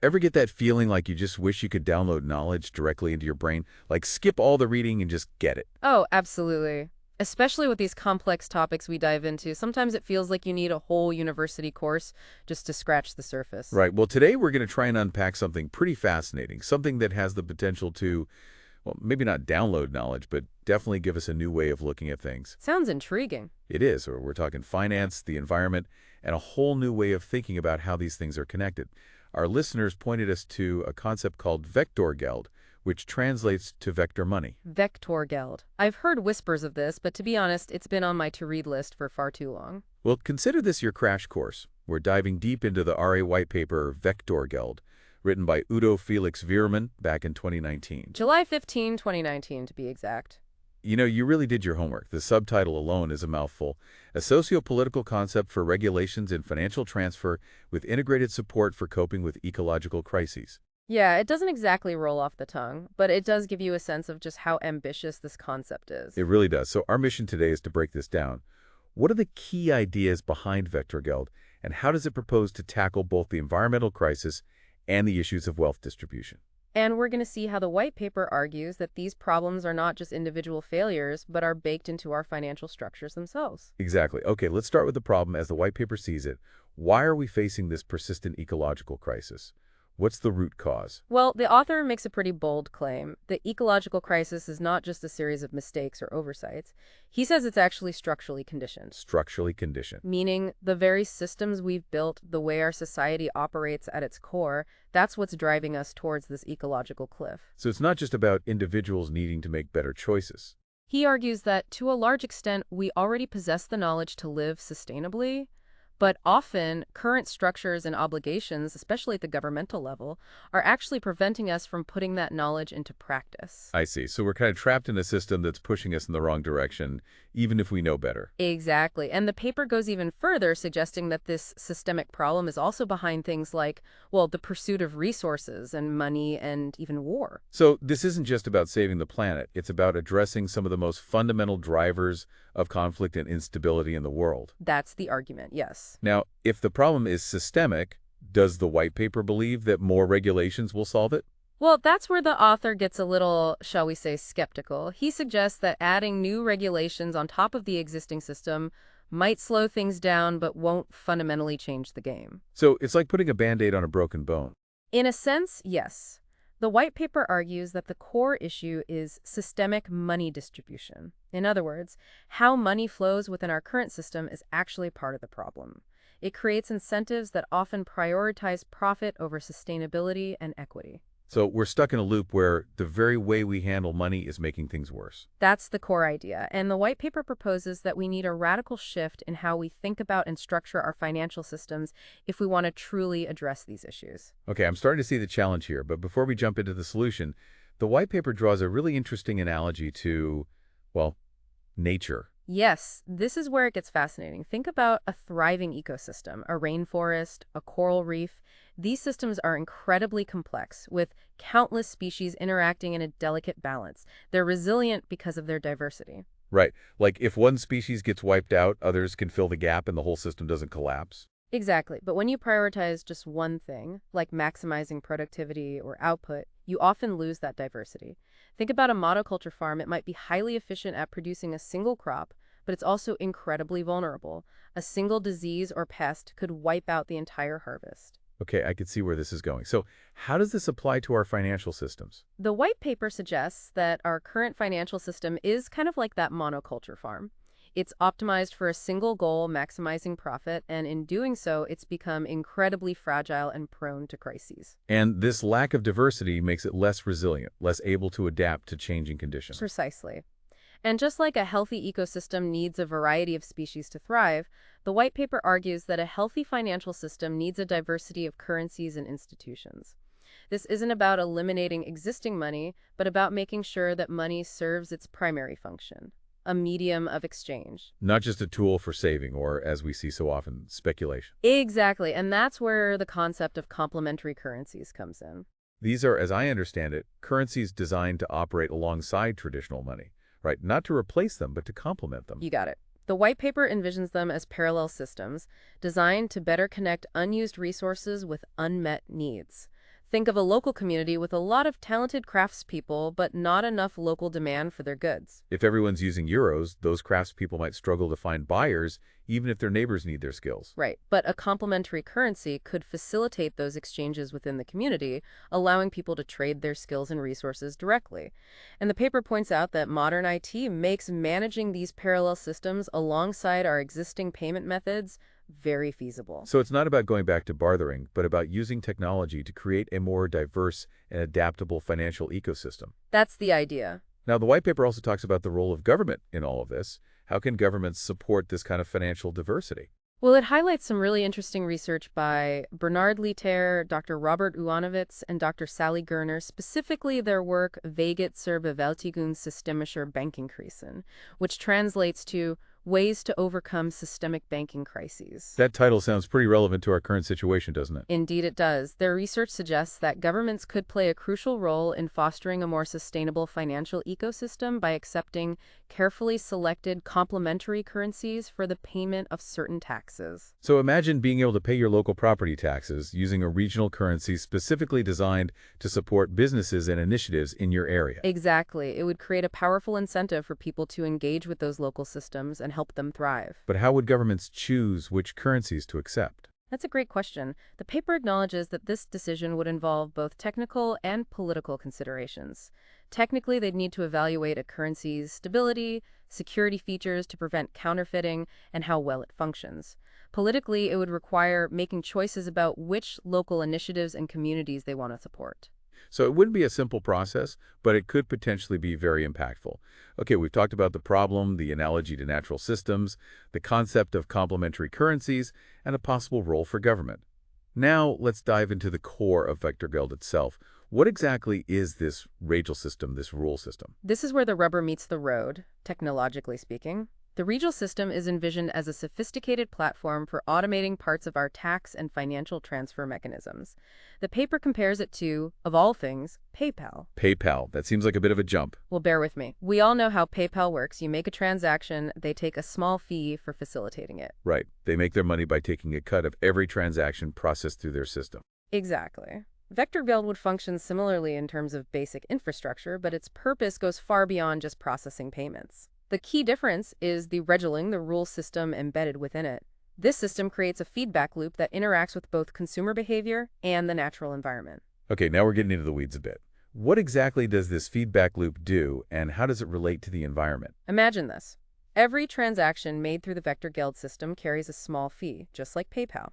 Ever get that feeling like you just wish you could download knowledge directly into your brain? Like skip all the reading and just get it? Oh, absolutely. Especially with these complex topics we dive into, sometimes it feels like you need a whole university course just to scratch the surface. Right. Well, today we're going to try and unpack something pretty fascinating, something that has the potential to, well, maybe not download knowledge, but definitely give us a new way of looking at things. Sounds intriguing. It is, or we're talking finance, the environment, and a whole new way of thinking about how these things are connected. Our listeners pointed us to a concept called vector geld, which translates to vector money. Vector Geld. I've heard whispers of this, but to be honest, it's been on my to-read list for far too long. Well, consider this your crash course. We're diving deep into the RA white paper Vector Geld, written by Udo Felix Wehrmann back in 2019. July 15, 2019, to be exact. You know, you really did your homework. The subtitle alone is a mouthful. A socio-political concept for regulations in financial transfer with integrated support for coping with ecological crises. Yeah, it doesn't exactly roll off the tongue, but it does give you a sense of just how ambitious this concept is. It really does. So our mission today is to break this down. What are the key ideas behind Vector Geld, and how does it propose to tackle both the environmental crisis and the issues of wealth distribution? And we're going to see how the white paper argues that these problems are not just individual failures, but are baked into our financial structures themselves. Exactly. Okay, let's start with the problem as the white paper sees it. Why are we facing this persistent ecological crisis? What's the root cause? Well, the author makes a pretty bold claim. The ecological crisis is not just a series of mistakes or oversights. He says it's actually structurally conditioned, Structurally conditioned. meaning the very systems we've built, the way our society operates at its core, that's what's driving us towards this ecological cliff. So it's not just about individuals needing to make better choices. He argues that, to a large extent, we already possess the knowledge to live sustainably, but often current structures and obligations, especially at the governmental level, are actually preventing us from putting that knowledge into practice. I see. So we're kind of trapped in a system that's pushing us in the wrong direction, even if we know better. Exactly. And the paper goes even further, suggesting that this systemic problem is also behind things like, well, the pursuit of resources and money and even war. So this isn't just about saving the planet. It's about addressing some of the most fundamental drivers of conflict and instability in the world. That's the argument, yes. Now, if the problem is systemic, does the white paper believe that more regulations will solve it? Well, that's where the author gets a little, shall we say, skeptical. He suggests that adding new regulations on top of the existing system might slow things down but won't fundamentally change the game. So it's like putting a Band-Aid on a broken bone. In a sense, yes. The white paper argues that the core issue is systemic money distribution. In other words, how money flows within our current system is actually part of the problem. It creates incentives that often prioritize profit over sustainability and equity. So we're stuck in a loop where the very way we handle money is making things worse. That's the core idea, and the white paper proposes that we need a radical shift in how we think about and structure our financial systems if we want to truly address these issues. Okay, I'm starting to see the challenge here, but before we jump into the solution, the white paper draws a really interesting analogy to, well, nature. Yes, this is where it gets fascinating. Think about a thriving ecosystem, a rainforest, a coral reef. These systems are incredibly complex, with countless species interacting in a delicate balance. They're resilient because of their diversity. Right, like if one species gets wiped out, others can fill the gap and the whole system doesn't collapse. Exactly, but when you prioritize just one thing, like maximizing productivity or output, you often lose that diversity. Think about a monoculture farm. It might be highly efficient at producing a single crop, but it's also incredibly vulnerable. A single disease or pest could wipe out the entire harvest. Okay, I could see where this is going. So how does this apply to our financial systems? The white paper suggests that our current financial system is kind of like that monoculture farm. It's optimized for a single goal, maximizing profit, and in doing so, it's become incredibly fragile and prone to crises. And this lack of diversity makes it less resilient, less able to adapt to changing conditions. Precisely. And just like a healthy ecosystem needs a variety of species to thrive, the white paper argues that a healthy financial system needs a diversity of currencies and institutions. This isn't about eliminating existing money, but about making sure that money serves its primary function, a medium of exchange. Not just a tool for saving or, as we see so often, speculation. Exactly, and that's where the concept of complementary currencies comes in. These are, as I understand it, currencies designed to operate alongside traditional money, right? Not to replace them, but to complement them. You got it. The white paper envisions them as parallel systems designed to better connect unused resources with unmet needs. Think of a local community with a lot of talented craftspeople, but not enough local demand for their goods. If everyone's using euros, those craftspeople might struggle to find buyers, even if their neighbors need their skills. Right, but a complementary currency could facilitate those exchanges within the community, allowing people to trade their skills and resources directly. And the paper points out that modern IT makes managing these parallel systems alongside our existing payment methods very feasible. So it's not about going back to bartering, but about using technology to create a more diverse and adaptable financial ecosystem. That's the idea. Now, the white paper also talks about the role of government in all of this. How can governments support this kind of financial diversity? Well, it highlights some really interesting research by Bernard Lietaer, Dr. Robert Uwanowitz, and Dr. Sally Gerner, specifically their work Wege zur Bewältigung systemischer Bankenkrisen, which translates to Ways to Overcome Systemic Banking Crises. That title sounds pretty relevant to our current situation, doesn't it? Indeed, it does. Their research suggests that governments could play a crucial role in fostering a more sustainable financial ecosystem by accepting carefully selected complementary currencies for the payment of certain taxes. So imagine being able to pay your local property taxes using a regional currency specifically designed to support businesses and initiatives in your area. Exactly. It would create a powerful incentive for people to engage with those local systems and help them thrive. But how would governments choose which currencies to accept? That's a great question. The paper acknowledges that this decision would involve both technical and political considerations. Technically, they'd need to evaluate a currency's stability, security features to prevent counterfeiting, and how well it functions. Politically, it would require making choices about which local initiatives and communities they want to support. So it wouldn't be a simple process, but it could potentially be very impactful. Okay, we've talked about the problem, the analogy to natural systems, the concept of complementary currencies, and a possible role for government. Now let's dive into the core of VectorGeld itself. What exactly is this regional system, this rule system? This is where the rubber meets the road, technologically speaking. The regional system is envisioned as a sophisticated platform for automating parts of our tax and financial transfer mechanisms. The paper compares it to, of all things, PayPal. PayPal, that seems like a bit of a jump. Well, bear with me. We all know how PayPal works. You make a transaction, they take a small fee for facilitating it. Right, they make their money by taking a cut of every transaction processed through their system. Exactly. VectorGeld would function similarly in terms of basic infrastructure, but its purpose goes far beyond just processing payments. The key difference is the regeling, the rule system embedded within it. This system creates a feedback loop that interacts with both consumer behavior and the natural environment. Okay, now we're getting into the weeds a bit. What exactly does this feedback loop do, and how does it relate to the environment? Imagine this. Every transaction made through the VectorGeld system carries a small fee, just like PayPal.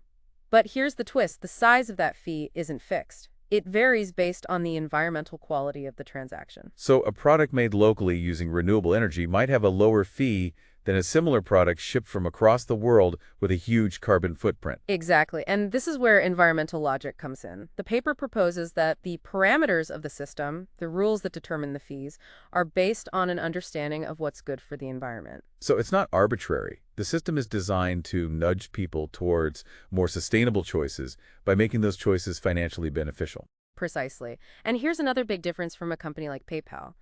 But here's the twist. The size of that fee isn't fixed. It varies based on the environmental quality of the transaction. So a product made locally using renewable energy might have a lower fee than a similar product shipped from across the world with a huge carbon footprint. Exactly. And this is where environmental logic comes in. The paper proposes that the parameters of the system, the rules that determine the fees, are based on an understanding of what's good for the environment. So it's not arbitrary. The system is designed to nudge people towards more sustainable choices by making those choices financially beneficial. Precisely. And here's another big difference from a company like PayPal.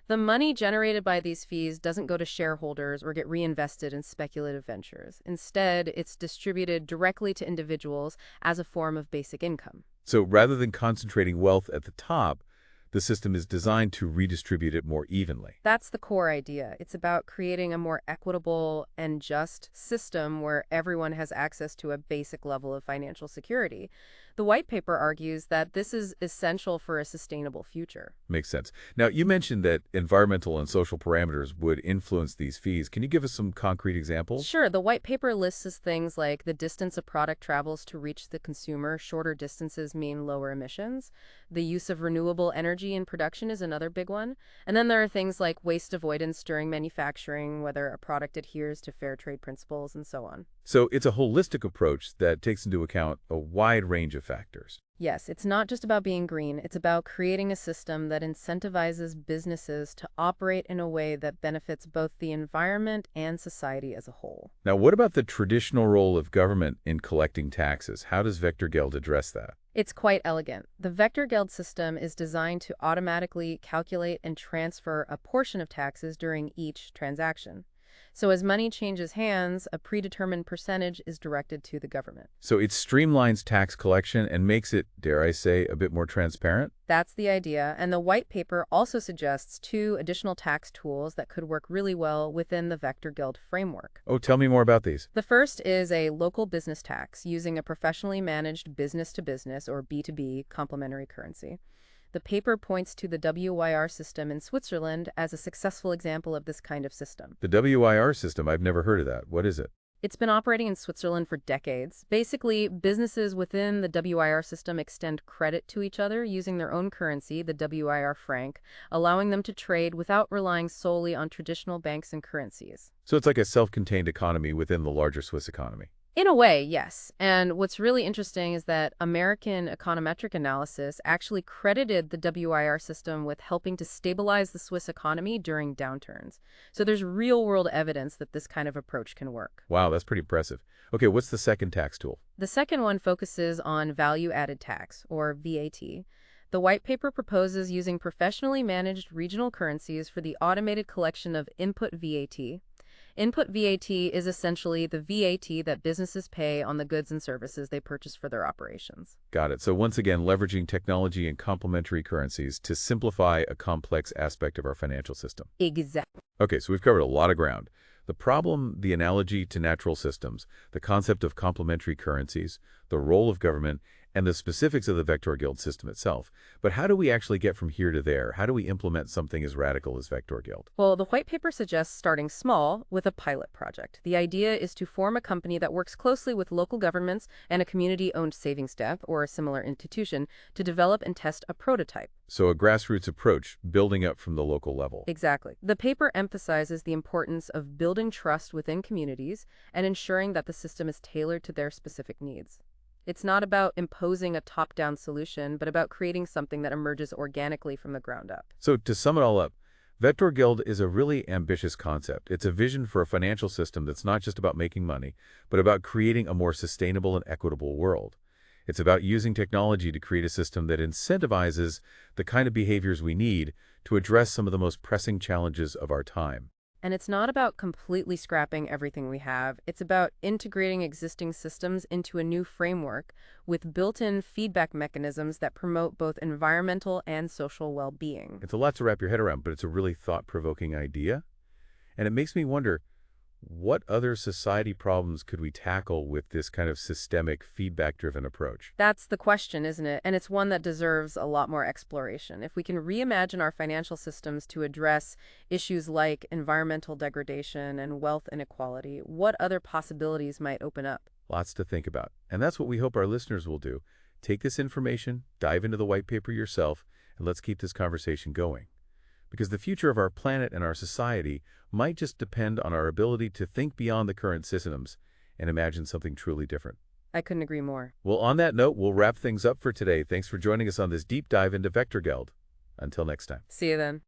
The money generated by these fees doesn't go to shareholders or get reinvested in speculative ventures. Instead, it's distributed directly to individuals as a form of basic income. So rather than concentrating wealth at the top, the system is designed to redistribute it more evenly. That's the core idea. It's about creating a more equitable and just system where everyone has access to a basic level of financial security. The white paper argues that this is essential for a sustainable future. Makes sense. Now, you mentioned that environmental and social parameters would influence these fees. Can you give us some concrete examples? Sure, the white paper lists things like the distance a product travels to reach the consumer. Shorter distances mean lower emissions. The use of renewable energy in production is another big one. And then there are things like waste avoidance during manufacturing, whether a product adheres to fair trade principles, and so on. So it's a holistic approach that takes into account a wide range of factors. Yes, it's not just about being green. It's about creating a system that incentivizes businesses to operate in a way that benefits both the environment and society as a whole. Now, what about the traditional role of government in collecting taxes? How does VectorGeld address that? It's quite elegant. The VectorGeld system is designed to automatically calculate and transfer a portion of taxes during each transaction. So as money changes hands, a predetermined percentage is directed to the government. So it streamlines tax collection and makes it, dare I say, a bit more transparent? That's the idea, and the white paper also suggests two additional tax tools that could work really well within the Vector Guild framework. Oh, tell me more about these. The first is a local business tax using a professionally managed business-to-business or B2B complementary currency. The paper points to the WYR system in Switzerland as a successful example of this kind of system. The WIR system, I've never heard of that. What is it? It's been operating in Switzerland for decades. Basically, businesses within the WIR system extend credit to each other using their own currency, the WIR franc, allowing them to trade without relying solely on traditional banks and currencies. So it's like a self-contained economy within the larger Swiss economy. In a way, yes. And what's really interesting is that American econometric analysis actually credited the WIR system with helping to stabilize the Swiss economy during downturns. So there's real-world evidence that this kind of approach can work. Wow, that's pretty impressive. Okay, what's the second tax tool? The second one focuses on value-added tax, or VAT. The white paper proposes using professionally managed regional currencies for the automated collection of input VAT. Input VAT is essentially the VAT that businesses pay on the goods and services they purchase for their operations. Got it. So once again, leveraging technology and complementary currencies to simplify a complex aspect of our financial system. Exactly. Okay, so we've covered a lot of ground. The problem, the analogy to natural systems, the concept of complementary currencies, the role of government, and the specifics of the Vector Guild system itself. But how do we actually get from here to there? How do we implement something as radical as Vector Guild? Well, the white paper suggests starting small with a pilot project. The idea is to form a company that works closely with local governments and a community-owned savings debt or a similar institution to develop and test a prototype. So a grassroots approach, building up from the local level. Exactly. The paper emphasizes the importance of building trust within communities and ensuring that the system is tailored to their specific needs. It's not about imposing a top-down solution, but about creating something that emerges organically from the ground up. So to sum it all up, Vector Guild is a really ambitious concept. It's a vision for a financial system that's not just about making money, but about creating a more sustainable and equitable world. It's about using technology to create a system that incentivizes the kind of behaviors we need to address some of the most pressing challenges of our time. And it's not about completely scrapping everything we have. It's about integrating existing systems into a new framework with built-in feedback mechanisms that promote both environmental and social well-being. It's a lot to wrap your head around, but it's a really thought-provoking idea. And it makes me wonder, what other society problems could we tackle with this kind of systemic, feedback-driven approach? That's the question, isn't it? And it's one that deserves a lot more exploration. If we can reimagine our financial systems to address issues like environmental degradation and wealth inequality, what other possibilities might open up? Lots to think about. And that's what we hope our listeners will do. Take this information, dive into the white paper yourself, and let's keep this conversation going. Because the future of our planet and our society might just depend on our ability to think beyond the current systems and imagine something truly different. I couldn't agree more. Well, on that note, we'll wrap things up for today. Thanks for joining us on this deep dive into Vector Guild. Until next time. See you then.